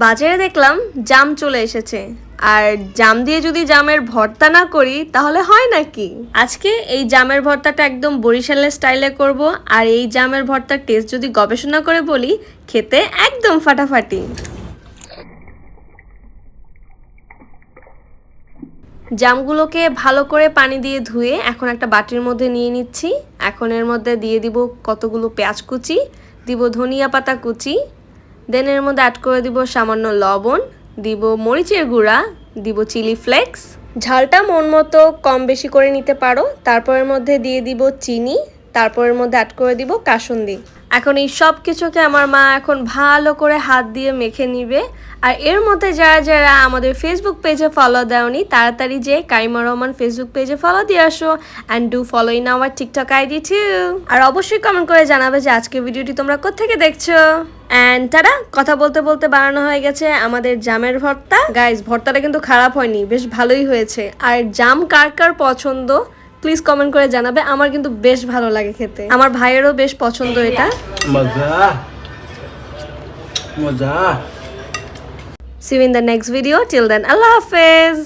বাজারে দেখলাম জাম চলে এসেছে, আর জাম দিয়ে যদি জামের ভর্তা না করি তাহলে হয় নাকি। আজকে এই জামের ভর্তাটা একদম বরিশালের স্টাইলে করব, আর এই জামের ভর্তার টেস্ট যদি গবেষণা করে বলি, খেতে একদম ফাটাফাটি। জামগুলোকে ভালো করে পানি দিয়ে ধুয়ে এখন একটা বাটির মধ্যে নিয়ে নিচ্ছি। এখন এর মধ্যে দিয়ে দিব কতগুলো পেঁয়াজ কুচি, দিব ধনিয়া পাতা কুচি, দেন এর মধ্যে অ্যাড করে দিব সামান্য লবণ, দিব মরিচের গুঁড়া, দিব চিলি ফ্লেক্স। ঝালটা মন মতো কম বেশি করে নিতে পারো। তারপরের মধ্যে দিয়ে দিব চিনি, তারপরের মধ্যে অ্যাড করে দিব কাসুন্দি। এখন এই সব কিছুকে আমার মা এখন ভালো করে হাত দিয়ে মেখে নিবে। আর এর মধ্যে যারা যারা আমাদের ফেসবুক পেজে ফলো দেওনি, তাড়াতাড়ি যে কারিমা রহমান ফেসবুক পেজে ফলো দিয়ে আসো, and do follow in our TikTok ID too. আর অবশ্যই কমেন্ট করে জানাবে যে আজকের ভিডিওটি তোমরা কোত্থেকে দেখছো। অ্যান্ড তারা কথা বলতে বলতে বানানো হয়ে গেছে আমাদের জামের ভর্তা। গাইজ, ভর্তাটা কিন্তু খারাপ হয়নি, বেশ ভালোই হয়েছে। আর জাম কার কার পছন্দ প্লিজ কমেন্ট করে জানাবে। আমার কিন্তু বেশ ভালো লাগে খেতে, আমার ভাইয়েরও বেশ পছন্দ এটা। মজা মজা। See you in the next video. Till then, Allah Hafiz.